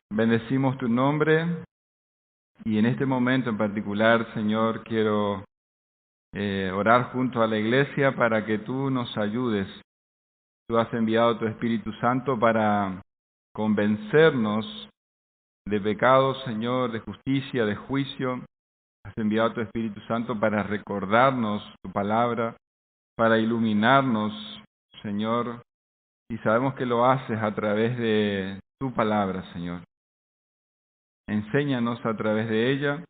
Bendecimos tu nombre y en este momento en particular, Señor, quiero orar junto a la iglesia para que tú nos ayudes. Tú has enviado tu Espíritu Santo para convencernos de pecados, Señor, de justicia, de juicio. Has enviado tu Espíritu Santo para recordarnos tu palabra, para iluminarnos, Señor, y sabemos que lo haces a través de tu palabra, Señor. Enséñanos a través de ella.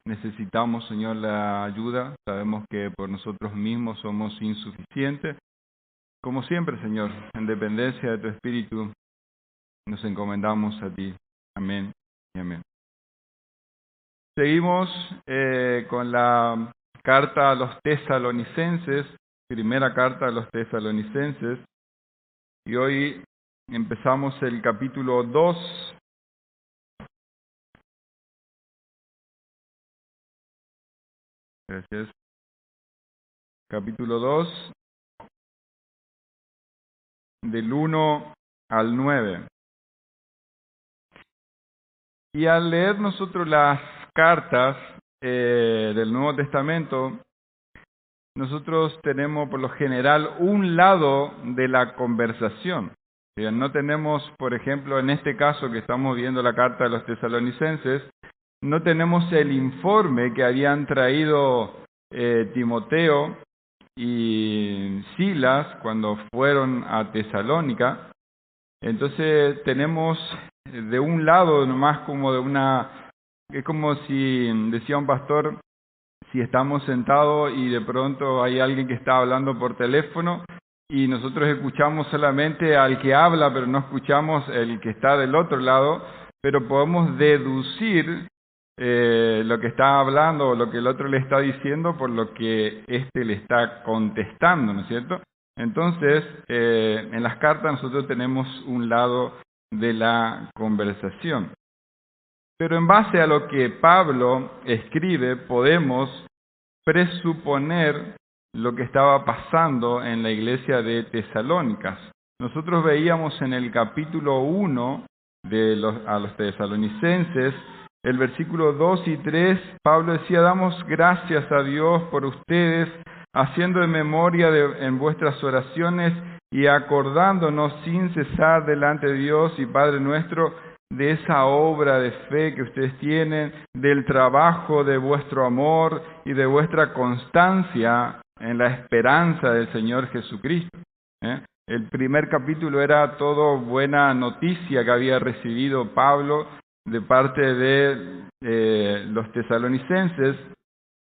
Necesitamos, Señor, la ayuda. Sabemos que por nosotros mismos somos insuficientes. Como siempre, Señor, en dependencia de tu Espíritu, nos encomendamos a ti. Amén y amén. Seguimos con la carta a los tesalonicenses, primera carta a los tesalonicenses, y hoy empezamos el capítulo 2. Gracias. Capítulo 2, del 1 al 9. Y al leer nosotros las cartas del Nuevo Testamento, nosotros tenemos por lo general un lado de la conversación. No tenemos, por ejemplo, en este caso que estamos viendo la carta de los tesalonicenses, no tenemos el informe que habían traído Timoteo y Silas cuando fueron a Tesalónica. Entonces tenemos de un lado nomás como de una, es como si decía un pastor, si estamos sentados y de pronto hay alguien que está hablando por teléfono y nosotros escuchamos solamente al que habla, pero no escuchamos el que está del otro lado, pero podemos deducir lo que está hablando o lo que el otro le está diciendo por lo que éste le está contestando, ¿no es cierto? Entonces, en las cartas nosotros tenemos un lado de la conversación. Pero en base a lo que Pablo escribe, podemos presuponer lo que estaba pasando en la iglesia de Tesalónicas. Nosotros veíamos en el capítulo 1 a los tesalonicenses, el versículo 2 y 3, Pablo decía, damos gracias a Dios por ustedes, haciendo de memoria en vuestras oraciones y acordándonos sin cesar delante de Dios y Padre nuestro, de esa obra de fe que ustedes tienen, del trabajo de vuestro amor y de vuestra constancia en la esperanza del Señor Jesucristo. El primer capítulo era todo buena noticia que había recibido Pablo de parte de los tesalonicenses,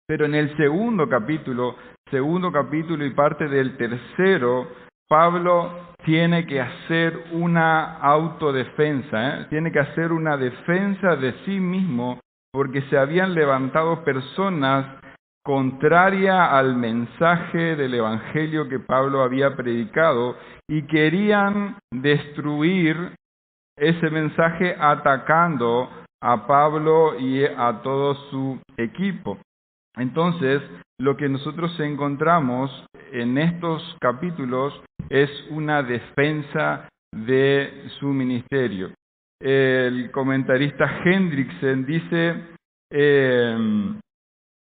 pero en el segundo capítulo y parte del tercero, Pablo tiene que hacer una autodefensa, tiene que hacer una defensa de sí mismo, porque se habían levantado personas contrarias al mensaje del Evangelio que Pablo había predicado y querían destruir ese mensaje atacando a Pablo y a todo su equipo. Entonces, lo que nosotros encontramos en estos capítulos es una defensa de su ministerio. El comentarista Hendrickson dice,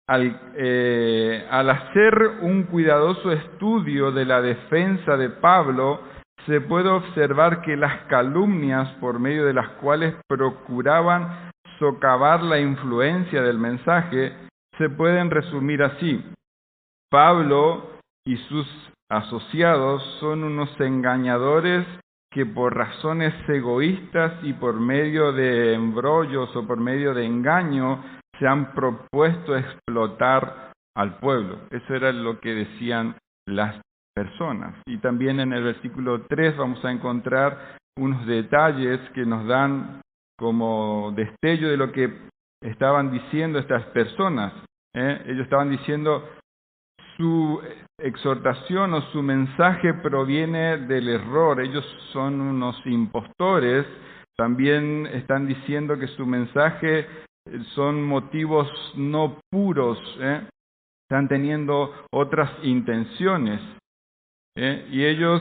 al hacer un cuidadoso estudio de la defensa de Pablo, se puede observar que las calumnias por medio de las cuales procuraban socavar la influencia del mensaje se pueden resumir así. Pablo y sus asociados son unos engañadores que por razones egoístas y por medio de embrollos o por medio de engaño se han propuesto explotar al pueblo. Eso era lo que decían las personas. Y también en el versículo 3 vamos a encontrar unos detalles que nos dan como destello de lo que estaban diciendo estas personas. Ellos estaban diciendo, su exhortación o su mensaje proviene del error. Ellos son unos impostores. También están diciendo que su mensaje son motivos no puros. Están teniendo otras intenciones. Y ellos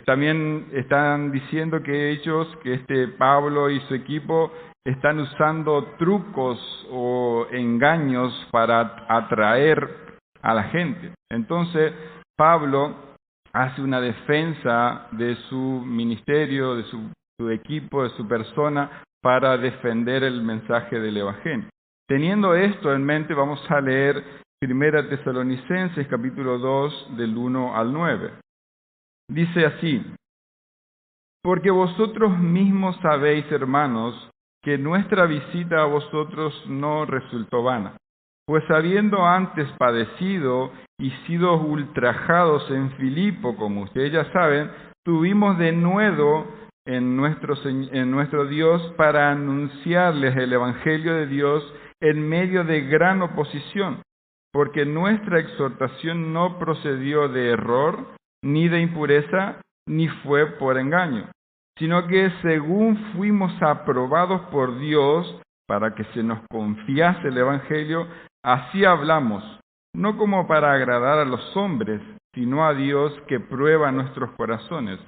También están diciendo que ellos, que Pablo y su equipo están usando trucos o engaños para atraer a la gente. Entonces, Pablo hace una defensa de su ministerio, de su equipo, de su persona, para defender el mensaje del Evangelio. Teniendo esto en mente, vamos a leer 1 Tesalonicenses capítulo 2 del 1 al 9. Dice así: porque vosotros mismos sabéis, hermanos, que nuestra visita a vosotros no resultó vana, pues habiendo antes padecido y sido ultrajados en Filipo, como ustedes ya saben, tuvimos denuedo en nuestro Dios para anunciarles el Evangelio de Dios en medio de gran oposición, porque nuestra exhortación no procedió de error, ni de impureza, ni fue por engaño, sino que según fuimos aprobados por Dios para que se nos confiase el Evangelio, así hablamos, no como para agradar a los hombres, sino a Dios que prueba nuestros corazones.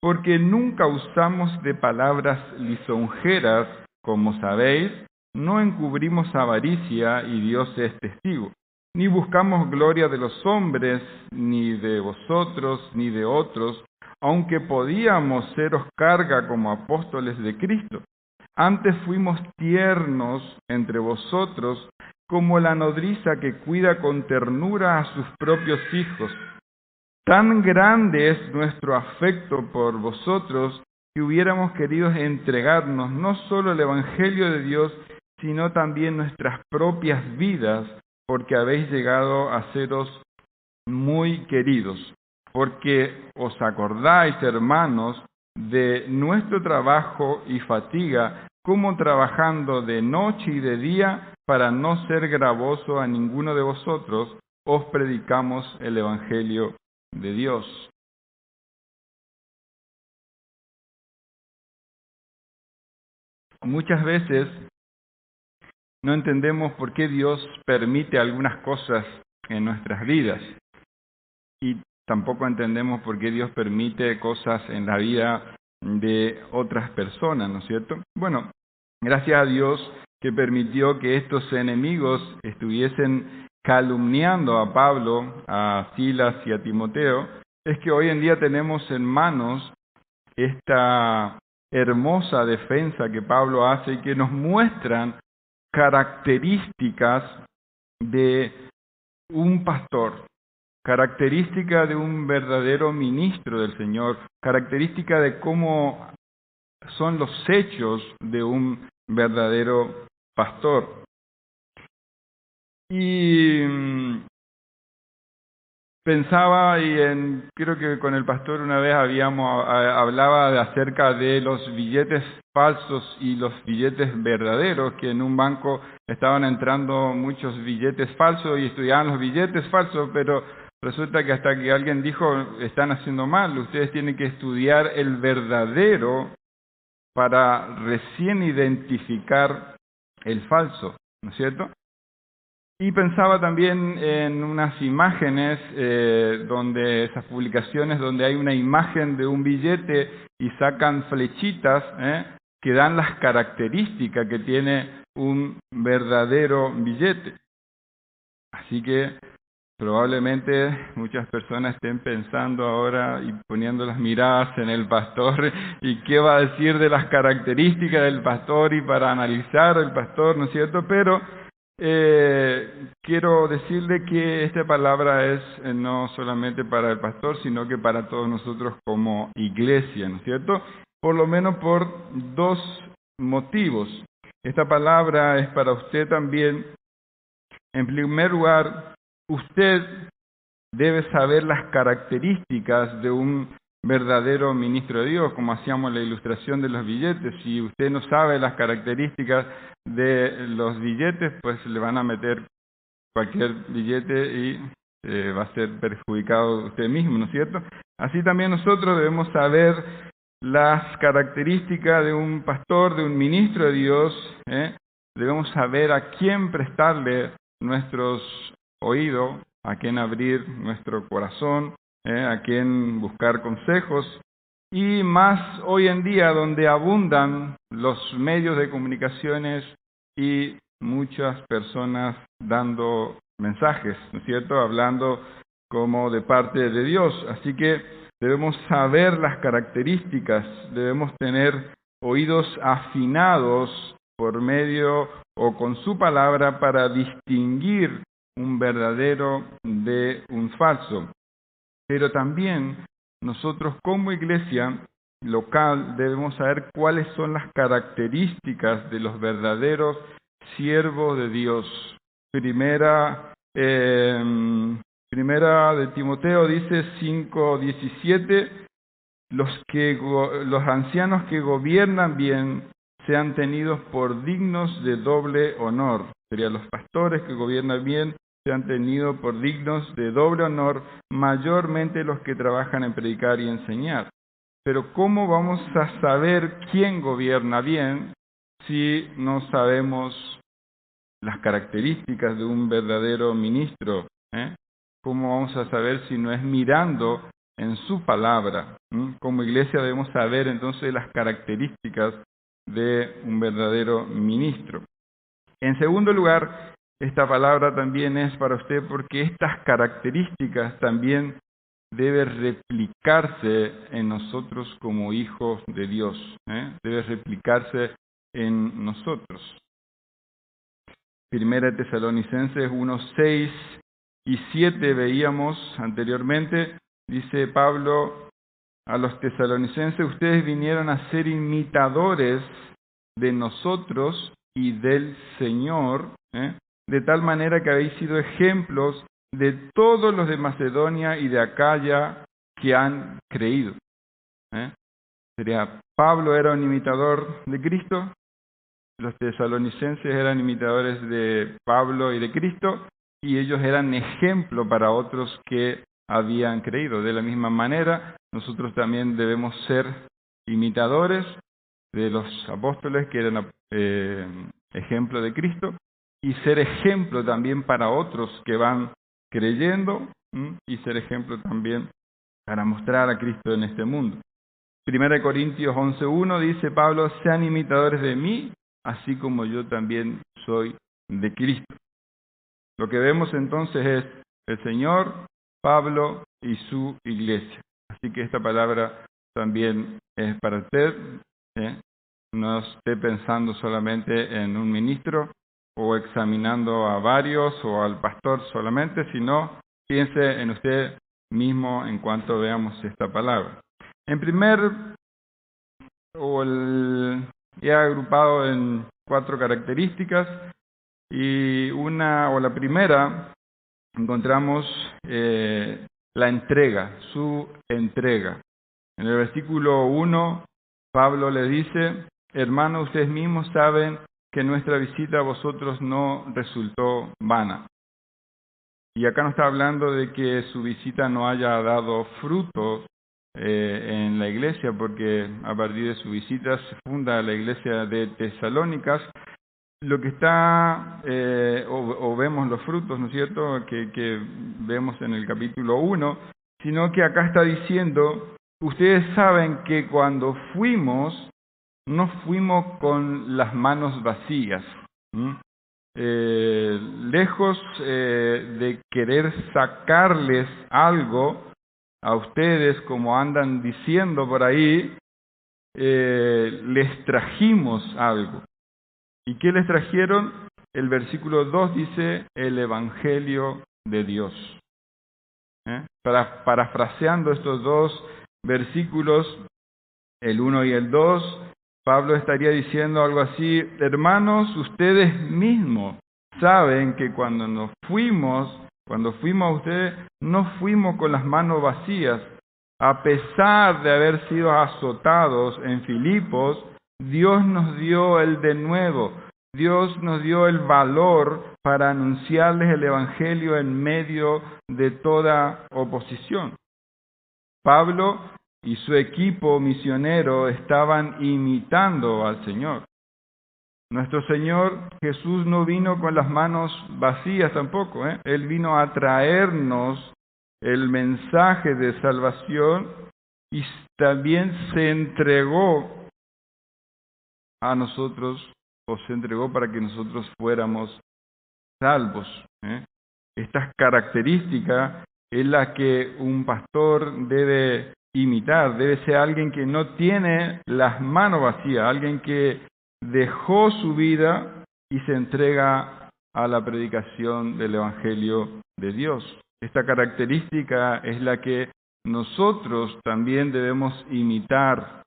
Porque nunca usamos de palabras lisonjeras, como sabéis, no encubrimos avaricia, y Dios es testigo. Ni buscamos gloria de los hombres, ni de vosotros, ni de otros, aunque podíamos seros carga como apóstoles de Cristo. Antes fuimos tiernos entre vosotros, como la nodriza que cuida con ternura a sus propios hijos. Tan grande es nuestro afecto por vosotros que hubiéramos querido entregarnos no solo el Evangelio de Dios, sino también nuestras propias vidas, porque habéis llegado a seros muy queridos. Porque os acordáis, hermanos, de nuestro trabajo y fatiga, como trabajando de noche y de día, para no ser gravoso a ninguno de vosotros, os predicamos el Evangelio de Dios. Muchas veces no entendemos por qué Dios permite algunas cosas en nuestras vidas y tampoco entendemos por qué Dios permite cosas en la vida de otras personas, ¿no es cierto? Bueno, gracias a Dios que permitió que estos enemigos estuviesen calumniando a Pablo, a Silas y a Timoteo, es que hoy en día tenemos en manos esta hermosa defensa que Pablo hace y que nos muestran características de un pastor, característica de un verdadero ministro del Señor, característica de cómo son los hechos de un verdadero pastor. Y pensaba, creo que con el pastor una vez hablaba acerca de los billetes falsos y los billetes verdaderos, que en un banco estaban entrando muchos billetes falsos y estudiaban los billetes falsos, pero resulta que hasta que alguien dijo, están haciendo mal, ustedes tienen que estudiar el verdadero para recién identificar el falso, ¿no es cierto? Y pensaba también en unas imágenes, donde esas publicaciones donde hay una imagen de un billete y sacan flechitas que dan las características que tiene un verdadero billete. Así que probablemente muchas personas estén pensando ahora y poniendo las miradas en el pastor y qué va a decir de las características del pastor y para analizar el pastor, ¿no es cierto? Pero quiero decirle que esta palabra es no solamente para el pastor, sino que para todos nosotros como iglesia, ¿no es cierto? Por lo menos por dos motivos. Esta palabra es para usted también. En primer lugar, usted debe saber las características de un verdadero ministro de Dios, como hacíamos la ilustración de los billetes. Si usted no sabe las características de los billetes, pues le van a meter cualquier billete y va a ser perjudicado usted mismo, ¿no es cierto? Así también nosotros debemos saber las características de un pastor, de un ministro de Dios. Debemos saber a quién prestarle nuestros oídos, a quién abrir nuestro corazón, a quien buscar consejos, y más hoy en día donde abundan los medios de comunicaciones y muchas personas dando mensajes, ¿no es cierto?, hablando como de parte de Dios. Así que debemos saber las características, debemos tener oídos afinados por medio o con su palabra para distinguir un verdadero de un falso. Pero también nosotros como iglesia local debemos saber cuáles son las características de los verdaderos siervos de Dios. Primera de Timoteo dice 5:17, los ancianos que gobiernan bien sean tenidos por dignos de doble honor. Serían los pastores que gobiernan bien sean tenidos por dignos de doble honor, mayormente los que trabajan en predicar y enseñar. Pero ¿cómo vamos a saber quién gobierna bien si no sabemos las características de un verdadero ministro? ¿Cómo vamos a saber si no es mirando en su palabra? Como iglesia debemos saber entonces las características de un verdadero ministro. En segundo lugar, esta palabra también es para usted porque estas características también deben replicarse en nosotros como hijos de Dios. Debe replicarse en nosotros. Primera de Tesalonicenses 1:6 y 7 veíamos anteriormente, dice Pablo a los tesalonicenses: ustedes vinieron a ser imitadores de nosotros y del Señor, de tal manera que habéis sido ejemplos de todos los de Macedonia y de Acaya que han creído. Pablo era un imitador de Cristo, los tesalonicenses eran imitadores de Pablo y de Cristo, y ellos eran ejemplo para otros que habían creído. De la misma manera, nosotros también debemos ser imitadores de los apóstoles que eran ejemplo de Cristo, y ser ejemplo también para otros que van creyendo, y ser ejemplo también para mostrar a Cristo en este mundo. 1 Corintios 11:1 dice Pablo: sean imitadores de mí, así como yo también soy de Cristo. Lo que vemos entonces es el Señor, Pablo y su iglesia. Así que esta palabra también es para usted. No esté pensando solamente en un ministro o examinando a varios o al pastor solamente, sino piense en usted mismo en cuanto veamos esta palabra. En he agrupado en 4 características, y la primera encontramos la entrega, su entrega. En el versículo 1, Pablo le dice: hermanos, ustedes mismos saben que nuestra visita a vosotros no resultó vana. Y acá no está hablando de que su visita no haya dado fruto en la iglesia, porque a partir de su visita se funda la iglesia de Tesalónicas. Lo que está, o vemos los frutos, ¿no es cierto?, que vemos en el capítulo 1, sino que acá está diciendo: ustedes saben que cuando fuimos, no fuimos con las manos vacías. Lejos de querer sacarles algo a ustedes, como andan diciendo por ahí, les trajimos algo. ¿Y qué les trajeron? El versículo 2 dice: el Evangelio de Dios. Parafraseando estos 2 versículos, el 1 y el 2, Pablo estaría diciendo algo así: hermanos, ustedes mismos saben que cuando fuimos a ustedes, no fuimos con las manos vacías. A pesar de haber sido azotados en Filipos, Dios nos dio el denuedo, Dios nos dio el valor para anunciarles el Evangelio en medio de toda oposición. Pablo y su equipo misionero estaban imitando al Señor. Nuestro Señor Jesús no vino con las manos vacías tampoco. Él vino a traernos el mensaje de salvación y también se entregó a nosotros, o se entregó para que nosotros fuéramos salvos. Estas características es la que un pastor debe imitar, debe ser alguien que no tiene las manos vacías, alguien que dejó su vida y se entrega a la predicación del Evangelio de Dios. Esta característica es la que nosotros también debemos imitar.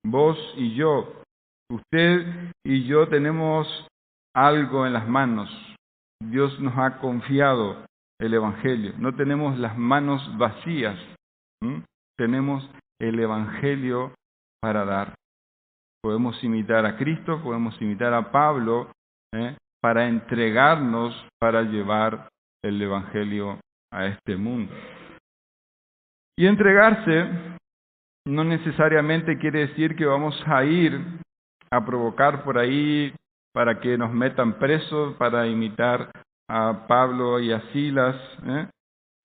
Vos y yo, usted y yo tenemos algo en las manos. Dios nos ha confiado el Evangelio. No tenemos las manos vacías. Tenemos el Evangelio para dar. Podemos imitar a Cristo, podemos imitar a Pablo, para entregarnos, para llevar el Evangelio a este mundo. Y entregarse no necesariamente quiere decir que vamos a ir a provocar por ahí para que nos metan presos, para imitar a Pablo y a Silas.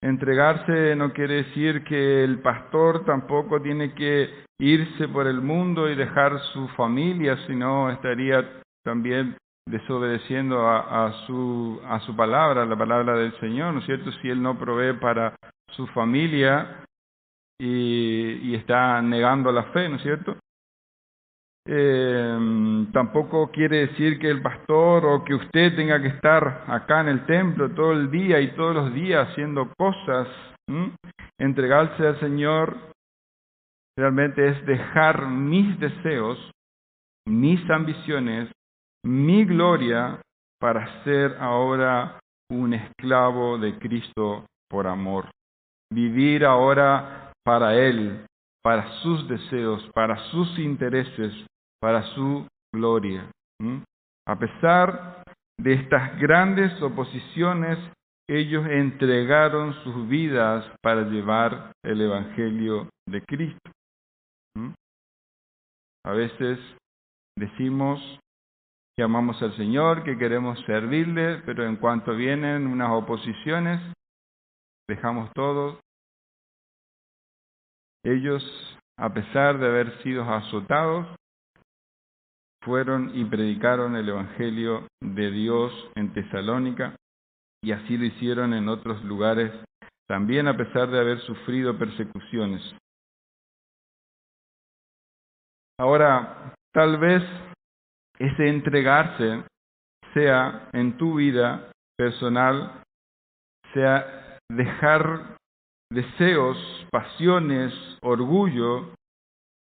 Entregarse no quiere decir que el pastor tampoco tiene que irse por el mundo y dejar su familia, sino estaría también desobedeciendo a su palabra, la palabra del Señor, ¿no es cierto? Si Él no provee para su familia y está negando la fe, ¿no es cierto? Tampoco quiere decir que el pastor o que usted tenga que estar acá en el templo todo el día y todos los días haciendo cosas. Entregarse al Señor realmente es dejar mis deseos, mis ambiciones, mi gloria para ser ahora un esclavo de Cristo por amor. Vivir ahora para Él, para sus deseos, para sus intereses, para su gloria. A pesar de estas grandes oposiciones, ellos entregaron sus vidas para llevar el Evangelio de Cristo. A veces decimos que amamos al Señor, que queremos servirle, pero en cuanto vienen unas oposiciones, dejamos todo. Ellos, a pesar de haber sido azotados, fueron y predicaron el Evangelio de Dios en Tesalónica, y así lo hicieron en otros lugares, también a pesar de haber sufrido persecuciones. Ahora, tal vez ese entregarse sea en tu vida personal, sea dejar deseos, pasiones, orgullo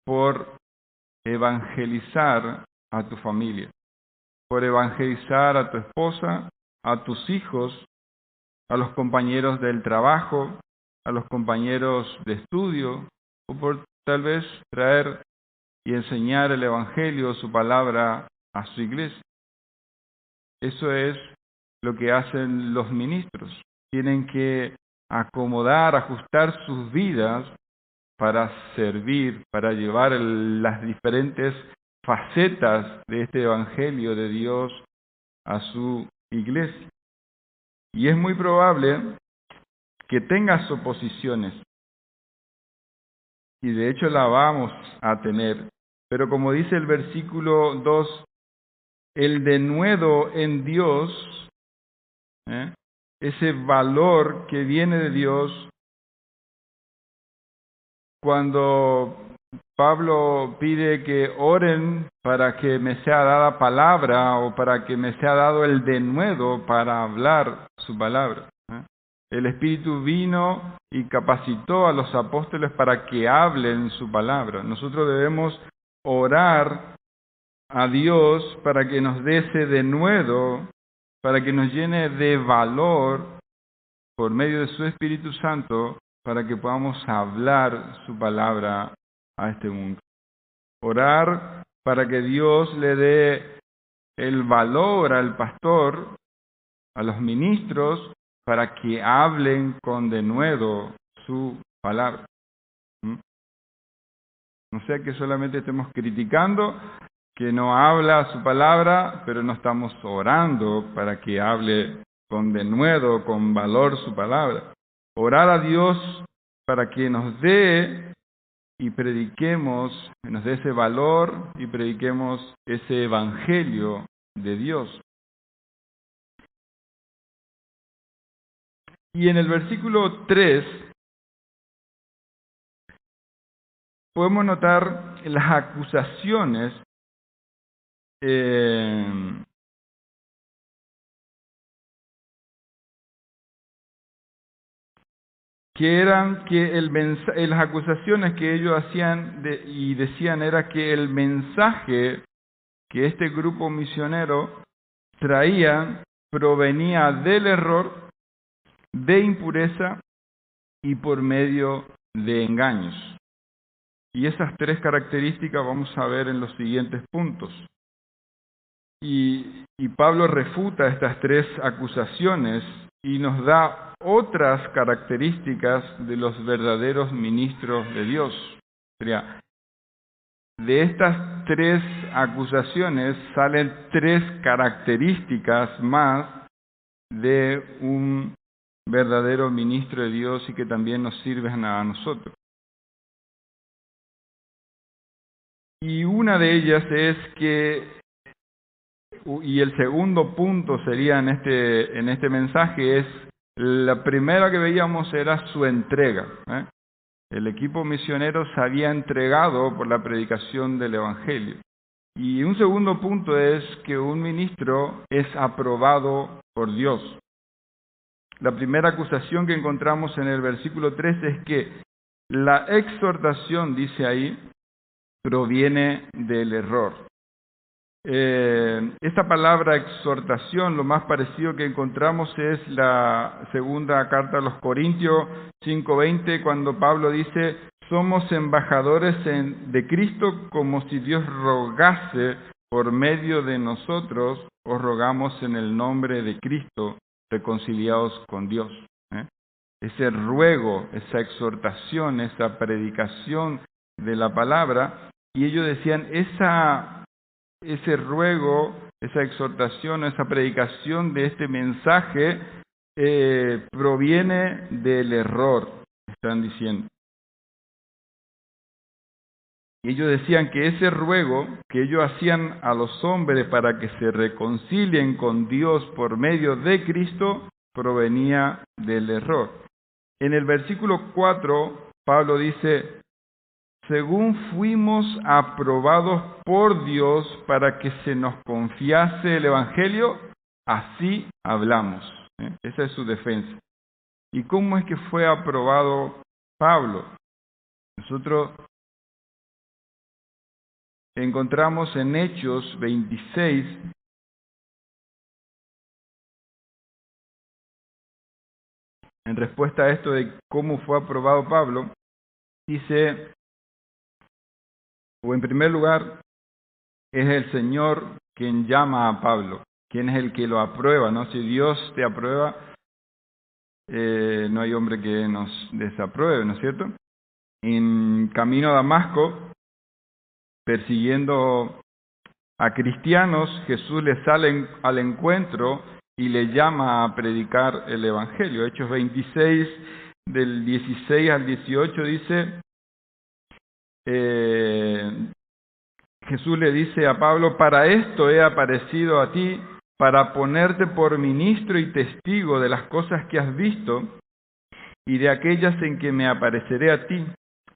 por evangelizar a tu familia, por evangelizar a tu esposa, a tus hijos, a los compañeros del trabajo, a los compañeros de estudio, o por tal vez traer y enseñar el Evangelio, su palabra, a su iglesia. Eso es lo que hacen los ministros. Tienen que acomodar, ajustar sus vidas para servir, para llevar las diferentes facetas de este Evangelio de Dios a su iglesia. Y es muy probable que tengas oposiciones, y de hecho la vamos a tener, pero como dice el versículo 2, el denuedo en Dios, ese valor que viene de Dios, cuando Pablo pide que oren para que me sea dada palabra o para que me sea dado el denuedo para hablar su palabra. El Espíritu vino y capacitó a los apóstoles para que hablen su palabra. Nosotros debemos orar a Dios para que nos dé ese denuedo, para que nos llene de valor por medio de su Espíritu Santo, para que podamos hablar su palabra a este mundo. Orar para que Dios le dé el valor al pastor, a los ministros, para que hablen con denuedo su palabra. No sea que solamente estemos criticando, que no habla su palabra, pero no estamos orando para que hable con denuedo, con valor su palabra. orar a Dios para que nos dé y prediquemos, nos dé ese valor y prediquemos ese evangelio de Dios. Y en el versículo 3 podemos notar las acusaciones las acusaciones que ellos hacían y decían era que el mensaje que este grupo misionero traía provenía del error, de impureza y por medio de engaños. Y esas tres características vamos a ver en los siguientes puntos. Y Pablo refuta estas tres acusaciones y nos da otras características de los verdaderos ministros de Dios. De estas tres acusaciones salen tres características más de un verdadero ministro de Dios y que también nos sirven a nosotros. Y una de ellas es que, y el segundo punto sería en este mensaje, es la primera que veíamos era su entrega. El equipo misionero se había entregado por la predicación del Evangelio. Y un segundo punto es que un ministro es aprobado por Dios. La primera acusación que encontramos en el versículo 3 es que la exhortación, dice ahí, proviene del error. Esta palabra exhortación, lo más parecido que encontramos es la segunda carta a los Corintios 5:20, cuando Pablo dice: somos embajadores de Cristo, como si Dios rogase por medio de nosotros, os rogamos en el nombre de Cristo, reconciliados con Dios. Ese ruego, esa exhortación, esa predicación de la palabra, y ellos decían, ese ruego, esa exhortación, esa predicación de este mensaje proviene del error, están diciendo. Y ellos decían que ese ruego que ellos hacían a los hombres para que se reconcilien con Dios por medio de Cristo provenía del error. En el versículo 4, Pablo dice: según fuimos aprobados por Dios para que se nos confiase el Evangelio, así hablamos. Esa es su defensa. ¿Y cómo es que fue aprobado Pablo? Nosotros encontramos en Hechos 26, en respuesta a esto de cómo fue aprobado Pablo, dice, o en primer lugar, es el Señor quien llama a Pablo, quien es el que lo aprueba, ¿no? Si Dios te aprueba, no hay hombre que nos desapruebe, ¿no es cierto? En camino a Damasco, persiguiendo a cristianos, Jesús le sale al encuentro y le llama a predicar el Evangelio. Hechos 26, del 16 al 18 dice, Jesús le dice a Pablo: para esto he aparecido a ti, para ponerte por ministro y testigo de las cosas que has visto y de aquellas en que me apareceré a ti,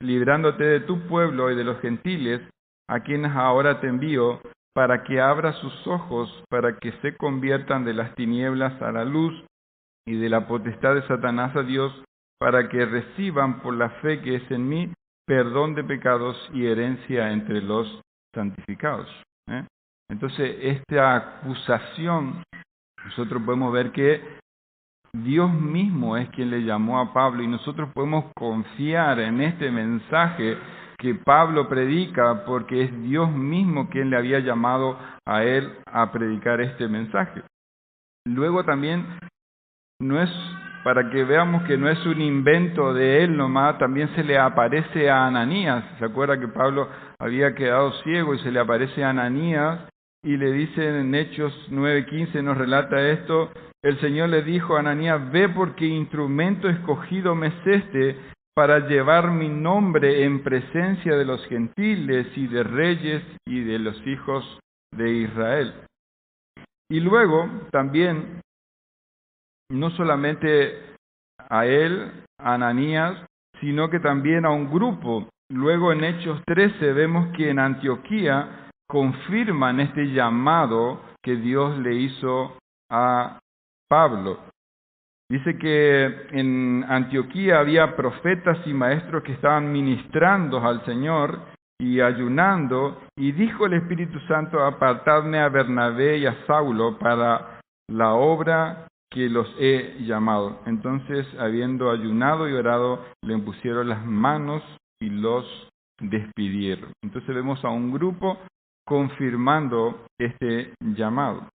librándote de tu pueblo y de los gentiles, a quienes ahora te envío, para que abras sus ojos, para que se conviertan de las tinieblas a la luz y de la potestad de Satanás a Dios, para que reciban por la fe que es en mí perdón de pecados y herencia entre los santificados. Entonces, esta acusación, nosotros podemos ver que Dios mismo es quien le llamó a Pablo y nosotros podemos confiar en este mensaje que Pablo predica porque es Dios mismo quien le había llamado a él a predicar este mensaje. Luego también, no es para que veamos que no es un invento de él nomás, también se le aparece a Ananías. ¿Se acuerda que Pablo había quedado ciego y se le aparece a Ananías y le dicen en Hechos 9:15, nos relata esto, el Señor le dijo a Ananías, ve porque instrumento escogido me es este para llevar mi nombre en presencia de los gentiles y de reyes y de los hijos de Israel. Y luego también, no solamente a él, a Ananías, sino que también a un grupo. Luego en Hechos 13 vemos que en Antioquía confirman este llamado que Dios le hizo a Pablo. Dice que en Antioquía había profetas y maestros que estaban ministrando al Señor y ayunando, y dijo el Espíritu Santo, apartadme a Bernabé y a Saulo para la obra que los he llamado. Entonces, habiendo ayunado y orado, le impusieron las manos y los despidieron. Entonces vemos a un grupo confirmando este llamado.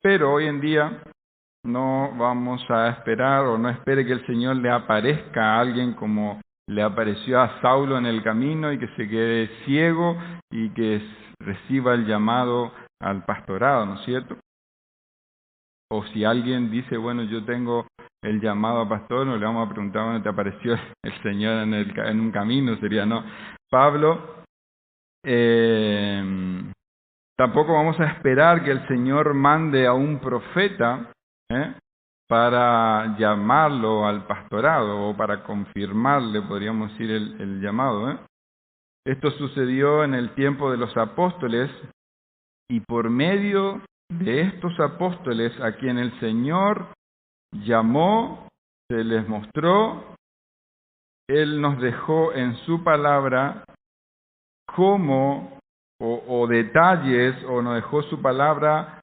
Pero hoy en día no vamos a esperar o no espere que el Señor le aparezca a alguien como le apareció a Saulo en el camino y que se quede ciego y que reciba el llamado al pastorado, ¿no es cierto? O si alguien dice, bueno, yo tengo el llamado a pastor, no le vamos a preguntar dónde te apareció el Señor en un camino, sería no. Pablo, tampoco vamos a esperar que el Señor mande a un profeta para llamarlo al pastorado o para confirmarle, podríamos decir, el llamado. Esto sucedió en el tiempo de los apóstoles y por medio de estos apóstoles a quien el Señor llamó, se les mostró, Él nos dejó en su palabra cómo o detalles, o nos dejó su palabra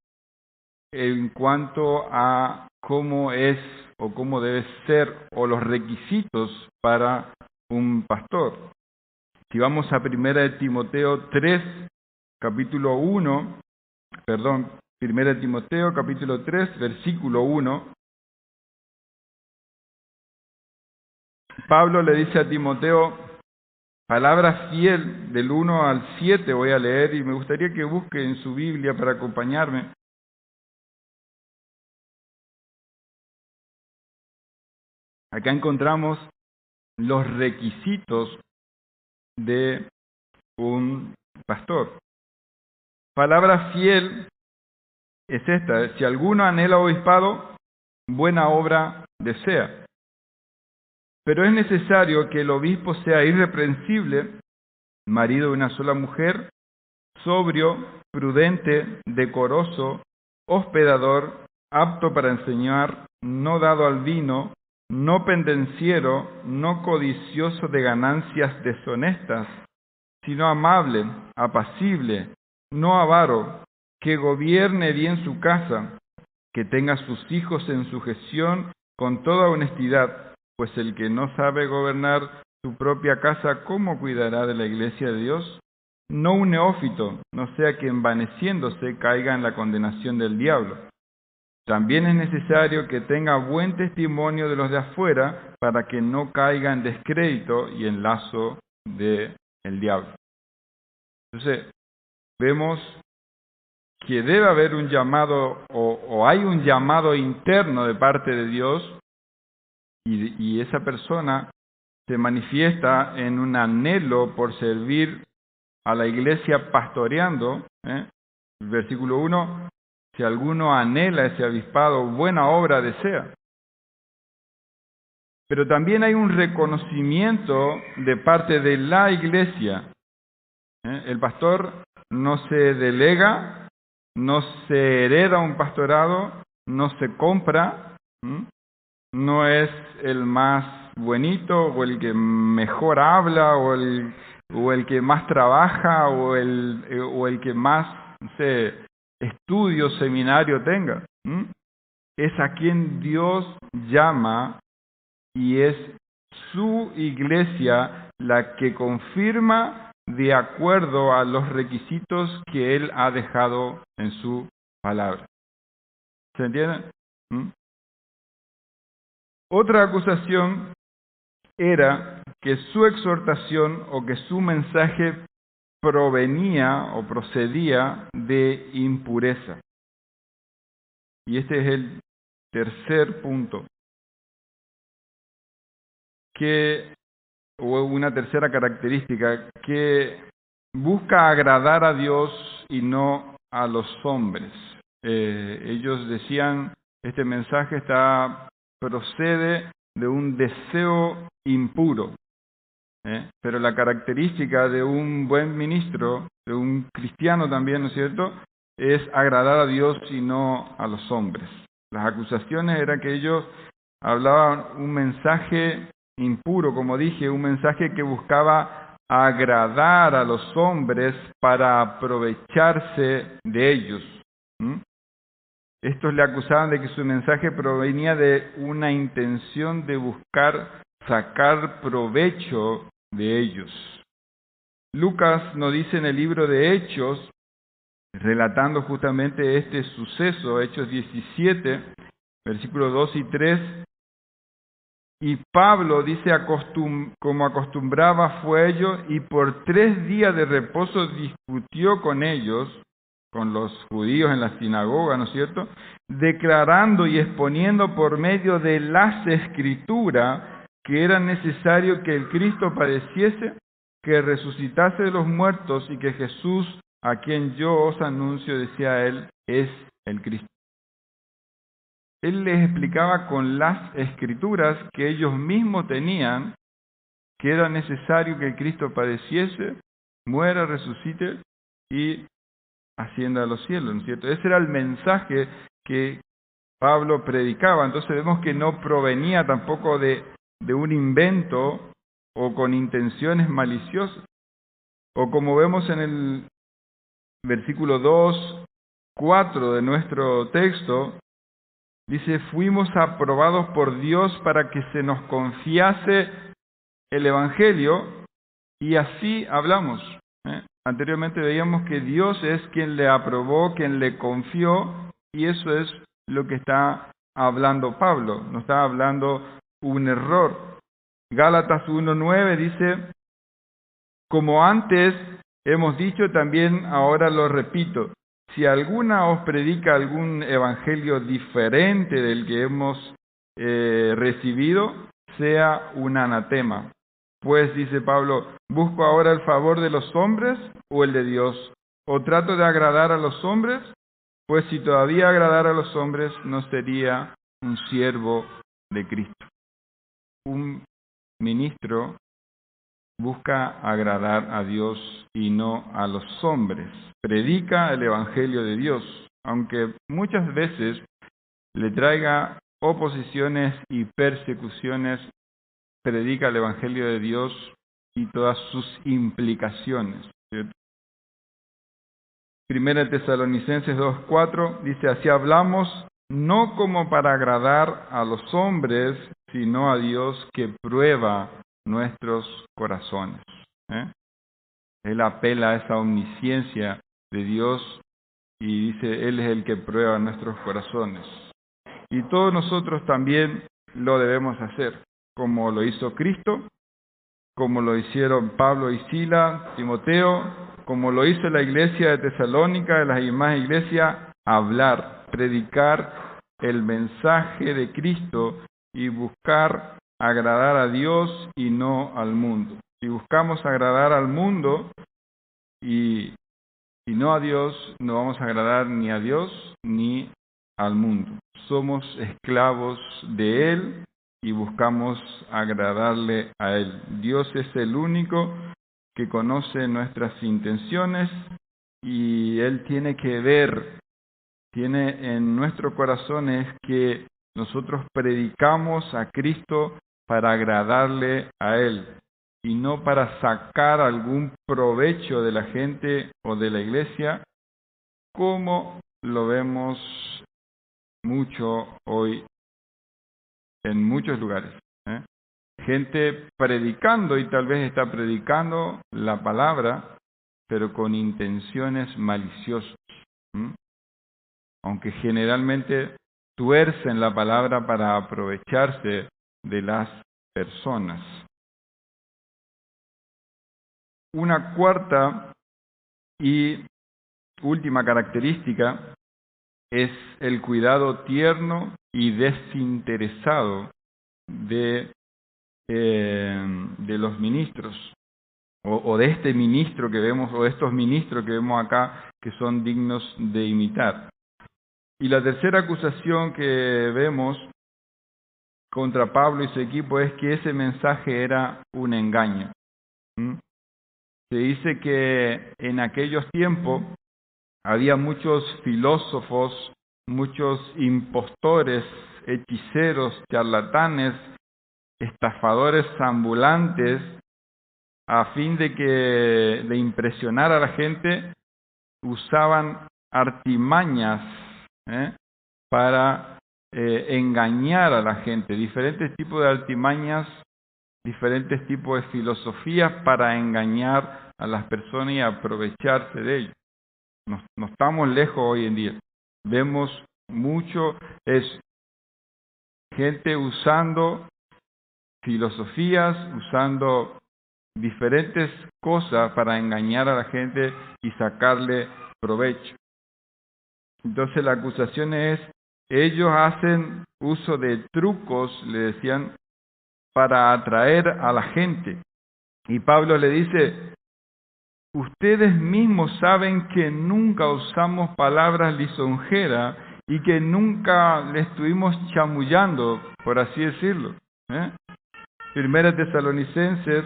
en cuanto a cómo es o cómo debe ser o los requisitos para un pastor. Si vamos a 1 Timoteo 3, capítulo 1, perdón, 1 Timoteo capítulo 3, versículo 1, Pablo le dice a Timoteo, palabra fiel del 1 al 7 voy a leer y me gustaría que busque en su Biblia para acompañarme. Acá encontramos los requisitos de un pastor. Palabra fiel es esta, si alguno anhela obispado, buena obra desea. Pero es necesario que el obispo sea irreprensible, marido de una sola mujer, sobrio, prudente, decoroso, hospedador, apto para enseñar, no dado al vino, no pendenciero, no codicioso de ganancias deshonestas, sino amable, apacible, no avaro, que gobierne bien su casa, que tenga sus hijos en sujeción con toda honestidad, pues el que no sabe gobernar su propia casa, ¿cómo cuidará de la iglesia de Dios? No un neófito, no sea que envaneciéndose caiga en la condenación del diablo. También es necesario que tenga buen testimonio de los de afuera, para que no caiga en descrédito y en lazo del diablo. Entonces, vemos que debe haber un llamado, o hay un llamado interno de parte de Dios, y esa persona se manifiesta en un anhelo por servir a la iglesia pastoreando. Versículo 1, si alguno anhela ese obispado, buena obra desea. Pero también hay un reconocimiento de parte de la iglesia. El pastor no se delega, no se hereda un pastorado, no se compra, no es el más bonito o el que mejor habla o el que más trabaja o el que más, no sé, estudio, seminario tenga. Es a quien Dios llama y es su iglesia la que confirma de acuerdo a los requisitos que Él ha dejado en su palabra. ¿Se entiende? Otra acusación era que su exhortación o que su mensaje provenía o procedía de impureza. Y este es el tercer punto, o una tercera característica, que busca agradar a Dios y no a los hombres. Ellos decían, este mensaje procede de un deseo impuro. Pero la característica de un buen ministro, de un cristiano también, ¿no es cierto?, es agradar a Dios y no a los hombres. Las acusaciones eran que ellos hablaban un mensaje impuro, como dije, un mensaje que buscaba agradar a los hombres para aprovecharse de ellos. Estos le acusaban de que su mensaje provenía de una intención de buscar sacar provecho de ellos. Lucas nos dice en el libro de Hechos, relatando justamente este suceso, Hechos 17, versículos 2 y 3, y Pablo dice, como acostumbraba fue ellos, y por 3 días de reposo discutió con ellos, con los judíos en la sinagoga, ¿no es cierto?, declarando y exponiendo por medio de las Escrituras que era necesario que el Cristo padeciese, que resucitase de los muertos y que Jesús, a quien yo os anuncio, decía él, es el Cristo. Él les explicaba con las Escrituras que ellos mismos tenían que era necesario que el Cristo padeciese, muera, resucite y ascienda a los cielos, ¿no es cierto? Ese era el mensaje que Pablo predicaba. Entonces vemos que no provenía tampoco de un invento o con intenciones maliciosas. O como vemos en el versículo 2, 4 de nuestro texto, dice, fuimos aprobados por Dios para que se nos confiase el Evangelio y así hablamos. Anteriormente veíamos que Dios es quien le aprobó, quien le confió, y eso es lo que está hablando Pablo. No está hablando un error. Gálatas 1:9 dice, como antes hemos dicho, también ahora lo repito, si alguna os predica algún evangelio diferente del que hemos recibido, sea un anatema. Pues, dice Pablo, ¿busco ahora el favor de los hombres o el de Dios? ¿O trato de agradar a los hombres? Pues si todavía agradara a los hombres, no sería un siervo de Cristo. Un ministro busca agradar a Dios y no a los hombres. Predica el Evangelio de Dios, aunque muchas veces le traiga oposiciones y persecuciones, predica el Evangelio de Dios y todas sus implicaciones, ¿cierto? Primera Tesalonicenses 2:4 dice, así hablamos, no como para agradar a los hombres, sino a Dios que prueba nuestros corazones. Él apela a esa omnisciencia de Dios y dice, Él es el que prueba nuestros corazones. Y todos nosotros también lo debemos hacer, como lo hizo Cristo, como lo hicieron Pablo y Sila, Timoteo, como lo hizo la iglesia de Tesalónica, de las demás iglesias, hablar, predicar el mensaje de Cristo y buscar agradar a Dios y no al mundo. Si buscamos agradar al mundo y no a Dios, no vamos a agradar ni a Dios ni al mundo. Somos esclavos de Él y buscamos agradarle a Él. Dios es el único que conoce nuestras intenciones y Él tiene que ver, tiene en nuestro corazón es que nosotros predicamos a Cristo para agradarle a Él y no para sacar algún provecho de la gente o de la iglesia, como lo vemos mucho hoy en muchos lugares. Gente predicando y tal vez está predicando la palabra, pero con intenciones maliciosas. Aunque generalmente tuercen la palabra para aprovecharse de las personas. Una cuarta Y última característica es el cuidado tierno y desinteresado de los ministros, o de este ministro que vemos, o de estos ministros que vemos acá, que son dignos de imitar. Y la tercera acusación que vemos contra Pablo y su equipo es que ese mensaje era un engaño. Se dice que en aquellos tiempos había muchos filósofos, muchos impostores, hechiceros, charlatanes, estafadores ambulantes, a fin de impresionar a la gente, usaban artimañas para engañar a la gente, diferentes tipos de artimañas, diferentes tipos de filosofías para engañar a las personas y aprovecharse de ellos. No estamos lejos hoy en día. Vemos mucho eso. Gente usando filosofías, usando diferentes cosas para engañar a la gente y sacarle provecho. Entonces la acusación es, ellos hacen uso de trucos, le decían, para atraer a la gente. Y Pablo le dice, ustedes mismos saben que nunca usamos palabras lisonjeras y que nunca le estuvimos chamullando, por así decirlo. Primera Tesalonicenses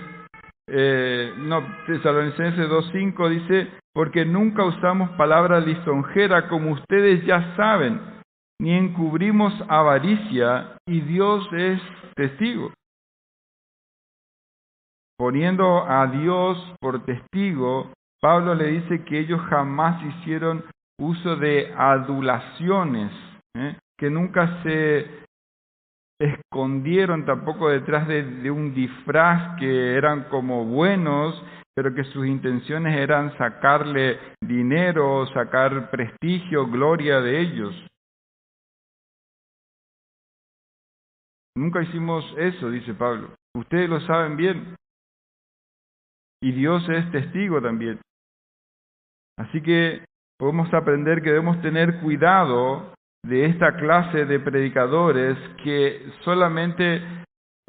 2:5 dice, porque nunca usamos palabras lisonjeras como ustedes ya saben, ni encubrimos avaricia, y Dios es testigo. Poniendo a Dios por testigo, Pablo le dice que ellos jamás hicieron uso de adulaciones, que nunca se escondieron tampoco detrás de un disfraz, que eran como buenos, pero que sus intenciones eran sacarle dinero, sacar prestigio, gloria de ellos. Nunca hicimos eso, dice Pablo. Ustedes lo saben bien. Y Dios es testigo también. Así que podemos aprender que debemos tener cuidado de esta clase de predicadores que solamente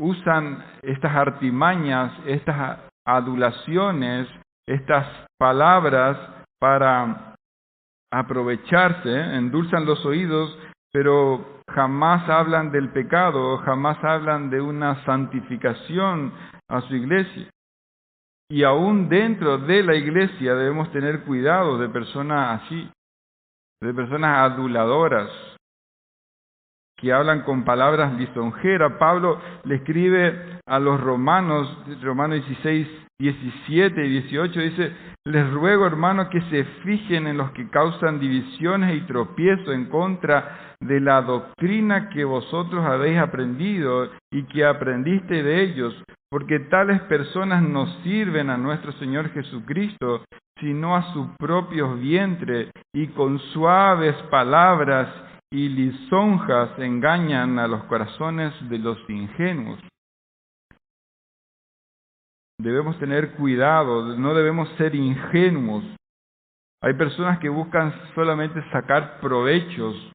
usan estas artimañas, estas adulaciones, estas palabras para aprovecharse, endulzan los oídos, pero jamás hablan del pecado, jamás hablan de una santificación a su iglesia. Y aún dentro de la iglesia debemos tener cuidado de personas así, de personas aduladoras, que hablan con palabras lisonjeras. Pablo le escribe a los Romanos 16, 17 y 18, dice, les ruego, hermanos, que se fijen en los que causan divisiones y tropiezo en contra de la doctrina que vosotros habéis aprendido y que aprendiste de ellos, porque tales personas no sirven a nuestro Señor Jesucristo, sino a sus propios vientres, y con suaves palabras y lisonjas engañan a los corazones de los ingenuos. Debemos tener cuidado, no debemos ser ingenuos. Hay personas que buscan solamente sacar provechos.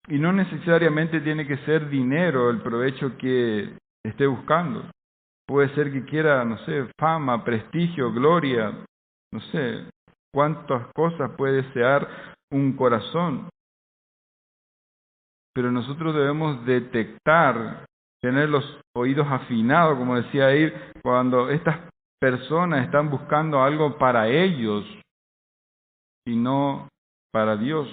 Y no necesariamente tiene que ser dinero el provecho que esté buscando. Puede ser que quiera, no sé, fama, prestigio, gloria, no sé, cuántas cosas puede desear un corazón. Pero nosotros debemos detectar, tener los oídos afinados, como decía ahí, cuando estas personas están buscando algo para ellos y no para Dios.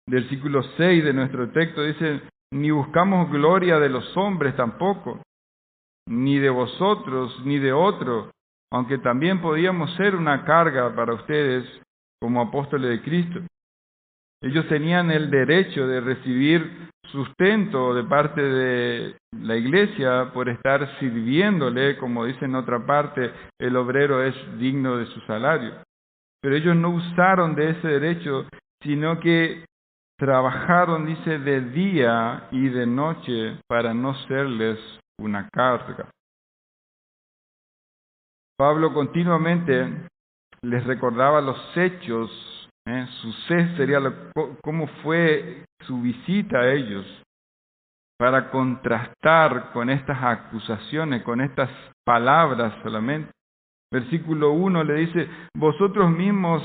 Versículo 6 de nuestro texto dice, ni buscamos gloria de los hombres tampoco, ni de vosotros, ni de otro, aunque también podíamos ser una carga para ustedes como apóstoles de Cristo. Ellos tenían el derecho de recibir sustento de parte de la iglesia por estar sirviéndole, como dice en otra parte, el obrero es digno de su salario. Pero ellos no usaron de ese derecho, sino que trabajaron, dice, de día y de noche para no serles una carga. Pablo continuamente les recordaba los hechos, su sed sería cómo fue su visita a ellos, para contrastar con estas acusaciones, con estas palabras solamente. Versículo 1 le dice, vosotros mismos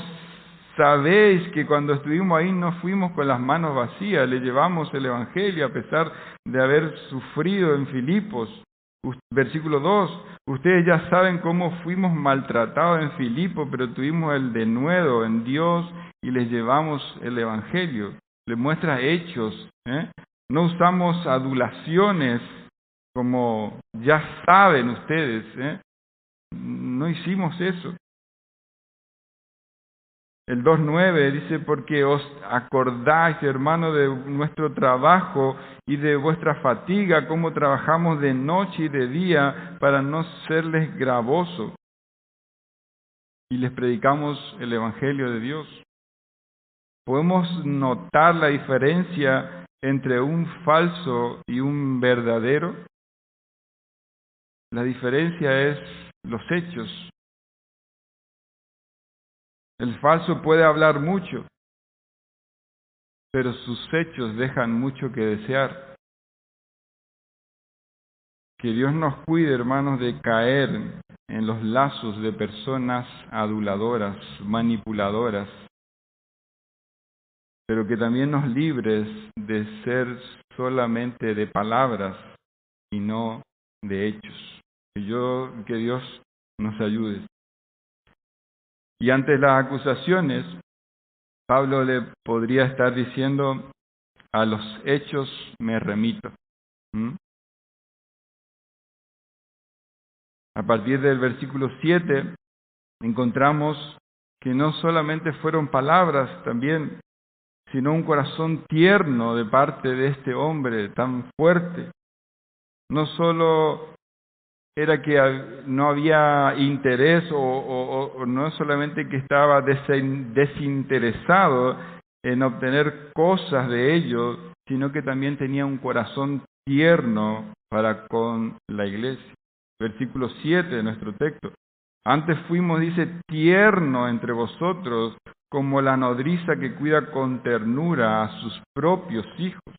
sabéis que cuando estuvimos ahí no fuimos con las manos vacías, le llevamos el Evangelio a pesar de haber sufrido en Filipos. Versículo 2, ustedes ya saben cómo fuimos maltratados en Filipos, pero tuvimos el denuedo en Dios y les llevamos el Evangelio. Le muestra hechos, No usamos adulaciones como ya saben ustedes, No hicimos eso. El 2.9 dice, porque os acordáis, hermano, de nuestro trabajo y de vuestra fatiga, cómo trabajamos de noche y de día para no serles gravoso. Y les predicamos el Evangelio de Dios. Podemos notar la diferencia entre un falso y un verdadero. La diferencia es los hechos. El falso puede hablar mucho, pero sus hechos dejan mucho que desear. Que Dios nos cuide, hermanos, de caer en los lazos de personas aduladoras, manipuladoras, pero que también nos libres de ser solamente de palabras y no de hechos. Que Dios nos ayude. Y ante las acusaciones, Pablo le podría estar diciendo, a los hechos me remito. A partir del versículo 7 encontramos que no solamente fueron palabras también, sino un corazón tierno de parte de este hombre tan fuerte. No solo era que no había interés o no solamente que estaba desinteresado en obtener cosas de ellos, sino que también tenía un corazón tierno para con la iglesia. Versículo 7 de nuestro texto. Antes fuimos, dice, tierno entre vosotros, como la nodriza que cuida con ternura a sus propios hijos.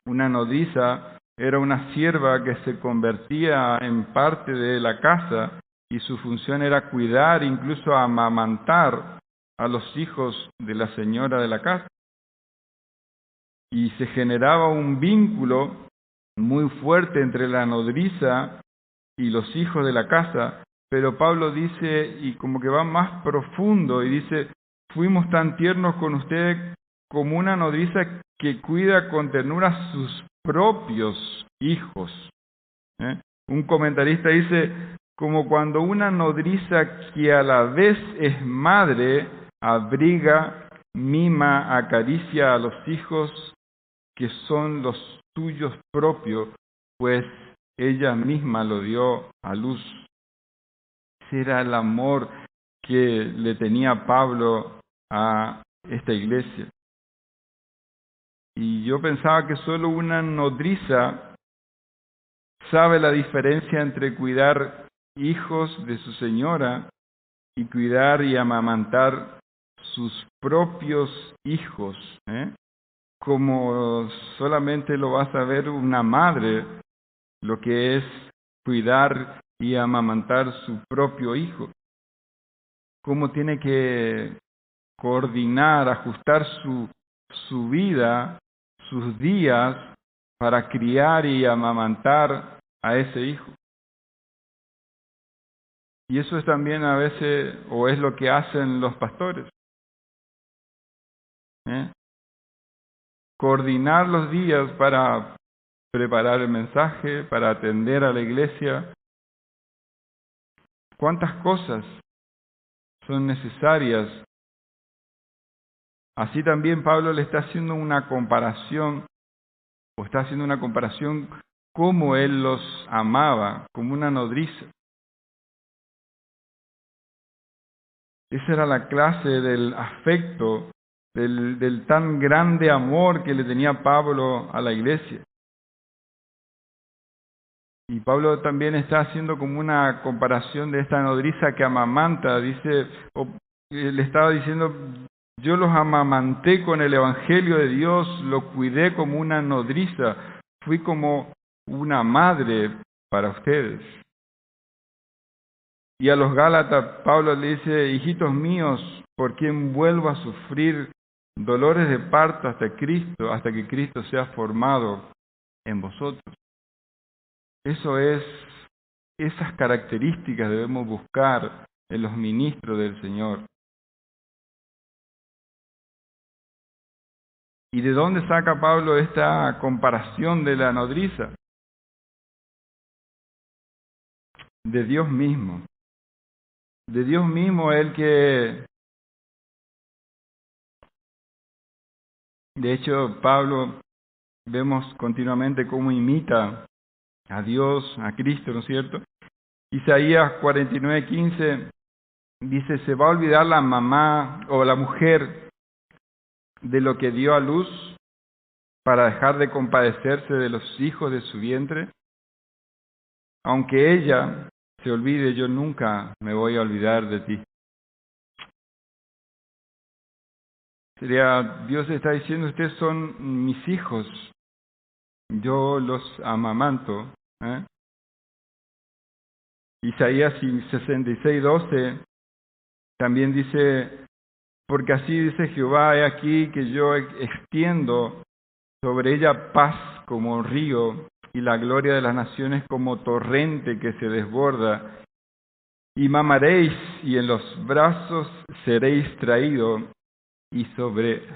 Una nodriza era una sierva que se convertía en parte de la casa y su función era cuidar, incluso amamantar a los hijos de la señora de la casa. Y se generaba un vínculo muy fuerte entre la nodriza y los hijos de la casa, pero Pablo dice, y como que va más profundo, y dice, fuimos tan tiernos con ustedes como una nodriza que cuida con ternura a sus propios hijos. Un comentarista dice, como cuando una nodriza que a la vez es madre, abriga, mima, acaricia a los hijos que son los suyos propios, pues ella misma lo dio a luz. Ese era el amor que le tenía Pablo a esta iglesia. Y yo pensaba que solo una nodriza sabe la diferencia entre cuidar hijos de su señora y cuidar y amamantar sus propios hijos, como solamente lo va a saber una madre, lo que es cuidar y amamantar su propio hijo. Cómo tiene que coordinar, ajustar su vida, sus días, para criar y amamantar a ese hijo. Y eso es también a veces, o es lo que hacen los pastores. Coordinar los días para preparar el mensaje, para atender a la iglesia. ¿Cuántas cosas son necesarias? Así también Pablo le está haciendo una comparación, cómo él los amaba, como una nodriza. Esa era la clase del afecto, del tan grande amor que le tenía Pablo a la iglesia. Y Pablo también está haciendo como una comparación de esta nodriza que amamanta. Dice, le estaba diciendo, yo los amamanté con el Evangelio de Dios, lo cuidé como una nodriza, fui como una madre para ustedes. Y a los Gálatas, Pablo le dice, hijitos míos, por quien vuelvo a sufrir dolores de parto hasta que Cristo sea formado en vosotros. Esas características debemos buscar en los ministros del Señor. ¿Y de dónde saca Pablo esta comparación de la nodriza? De Dios mismo. De Dios mismo, el que, de hecho, Pablo vemos continuamente cómo imita a Dios, a Cristo, ¿no es cierto? Isaías 49:15 dice, ¿se va a olvidar la mamá o la mujer de lo que dio a luz para dejar de compadecerse de los hijos de su vientre? Aunque ella se olvide, yo nunca me voy a olvidar de ti. Dios está diciendo, ustedes son mis hijos, yo los amamanto. Isaías 66:12 también dice, porque así dice Jehová, he aquí que yo extiendo sobre ella paz como río y la gloria de las naciones como torrente que se desborda. Y mamaréis y en los brazos seréis traído y sobre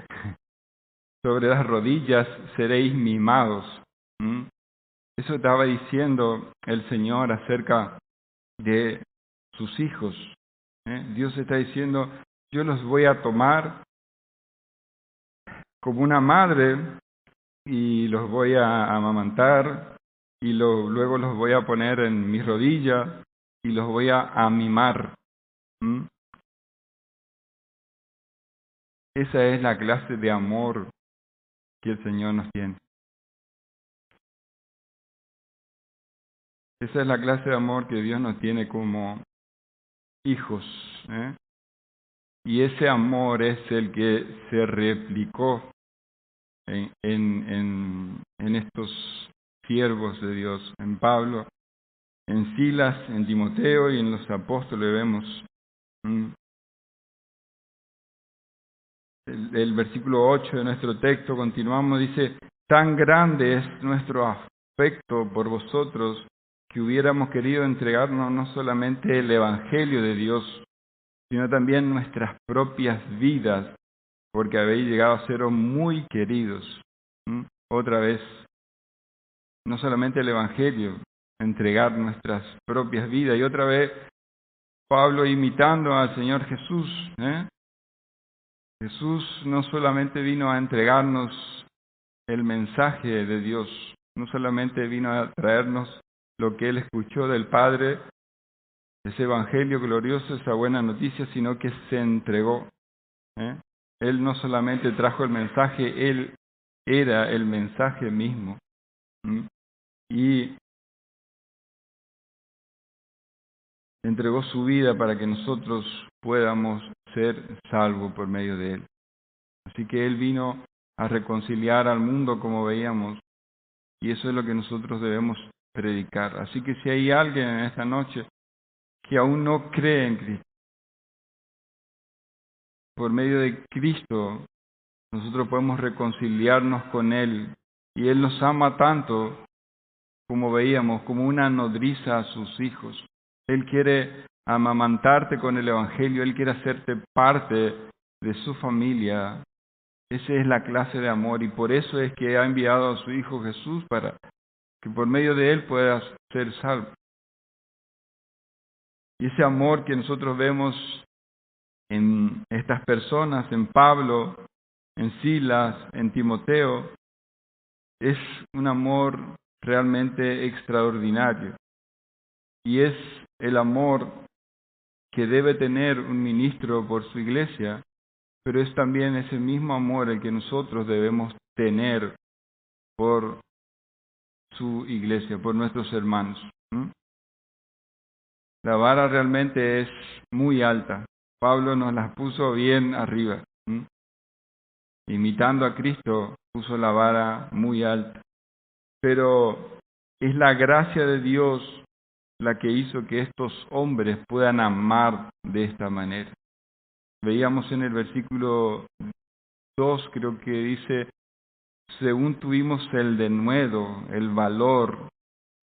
las rodillas seréis mimados. Eso estaba diciendo el Señor acerca de sus hijos. Dios está diciendo, yo los voy a tomar como una madre y los voy a amamantar y luego los voy a poner en mis rodillas y los voy a mimar. Esa es la clase de amor que el Señor nos tiene. Esa es la clase de amor que Dios nos tiene como hijos. Y ese amor es el que se replicó en estos siervos de Dios, en Pablo, en Silas, en Timoteo y en los apóstoles vemos. El versículo 8 de nuestro texto, continuamos, dice, tan grande es nuestro afecto por vosotros que hubiéramos querido entregarnos no solamente el Evangelio de Dios, sino también nuestras propias vidas, porque habéis llegado a ser muy queridos. Otra vez, no solamente el Evangelio, entregar nuestras propias vidas. Y otra vez, Pablo imitando al Señor Jesús. Jesús no solamente vino a entregarnos el mensaje de Dios, no solamente vino a traernos lo que Él escuchó del Padre, ese Evangelio glorioso, esa buena noticia, sino que se entregó. Él no solamente trajo el mensaje, Él era el mensaje mismo. Y entregó su vida para que nosotros podamos ser salvos por medio de Él. Así que Él vino a reconciliar al mundo como veíamos, y eso es lo que nosotros debemos predicar. Así que si hay alguien en esta noche que aún no cree en Cristo, por medio de Cristo nosotros podemos reconciliarnos con Él, y Él nos ama tanto, como veíamos, como una nodriza a sus hijos. Él quiere amamantarte con el Evangelio, Él quiere hacerte parte de su familia. Esa es la clase de amor, y por eso es que ha enviado a su Hijo Jesús para que por medio de Él puedas ser salvo. Y ese amor que nosotros vemos en estas personas, en Pablo, en Silas, en Timoteo, es un amor realmente extraordinario. Y es el amor que debe tener un ministro por su iglesia, pero es también ese mismo amor el que nosotros debemos tener por su iglesia, por nuestros hermanos. La vara realmente es muy alta. Pablo nos la puso bien arriba. Imitando a Cristo, puso la vara muy alta. Pero es la gracia de Dios la que hizo que estos hombres puedan amar de esta manera. Veíamos en el versículo 2, creo que dice, según tuvimos el denuedo, el valor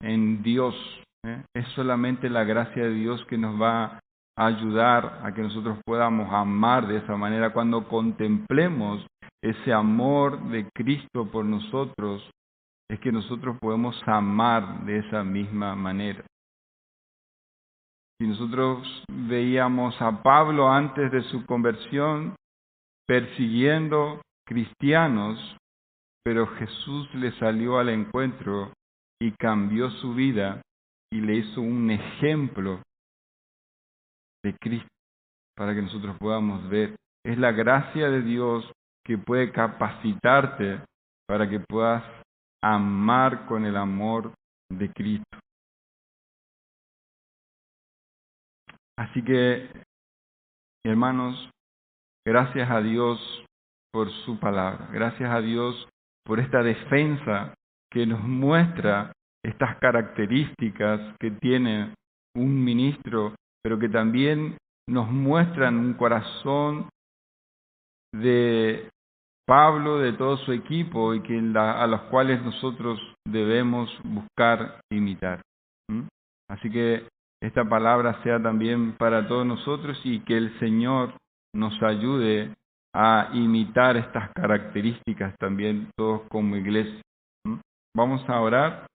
en Dios. Es solamente la gracia de Dios que nos va a ayudar a que nosotros podamos amar de esa manera. Cuando contemplemos ese amor de Cristo por nosotros, es que nosotros podemos amar de esa misma manera. Si nosotros veíamos a Pablo antes de su conversión persiguiendo cristianos, pero Jesús le salió al encuentro y cambió su vida y le hizo un ejemplo de Cristo para que nosotros podamos ver. Es la gracia de Dios que puede capacitarte para que puedas amar con el amor de Cristo. Así que, hermanos, gracias a Dios por su palabra. Gracias a Dios por esta defensa que nos muestra estas características que tiene un ministro, pero que también nos muestran un corazón de Pablo, de todo su equipo, y que a los cuales nosotros debemos buscar imitar. Así que esta palabra sea también para todos nosotros y que el Señor nos ayude a imitar estas características también todos como iglesia. Vamos a orar,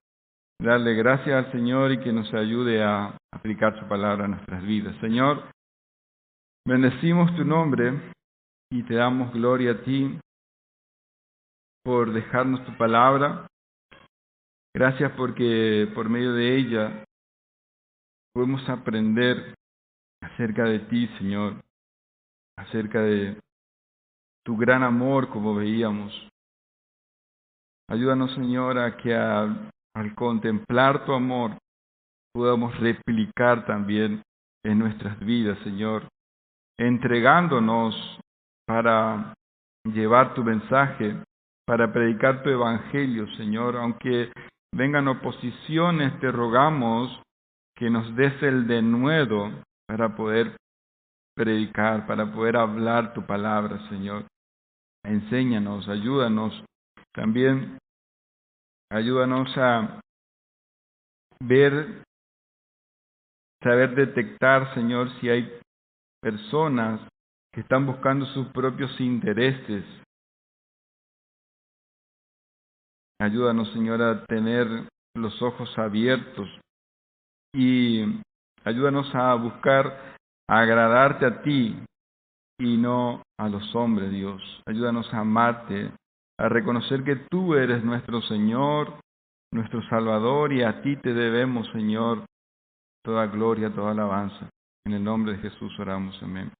darle gracias al Señor y que nos ayude a aplicar su palabra a nuestras vidas. Señor, bendecimos tu nombre y te damos gloria a ti por dejarnos tu palabra. Gracias porque por medio de ella podemos aprender acerca de ti, Señor, acerca de tu gran amor, como veíamos. Ayúdanos, Señor, a que al contemplar tu amor podamos replicar también en nuestras vidas, Señor, entregándonos para llevar tu mensaje, para predicar tu evangelio, Señor. Aunque vengan oposiciones, te rogamos que nos des el denuedo para poder predicar, para poder hablar tu palabra, Señor. Enséñanos, ayúdanos. También ayúdanos a saber detectar, Señor, si hay personas que están buscando sus propios intereses. Ayúdanos, Señor, a tener los ojos abiertos y ayúdanos a buscar agradarte a ti y no a los hombres, Dios. Ayúdanos a amarte, a reconocer que tú eres nuestro Señor, nuestro Salvador, y a ti te debemos, Señor, toda gloria, toda alabanza. En el nombre de Jesús oramos, amén.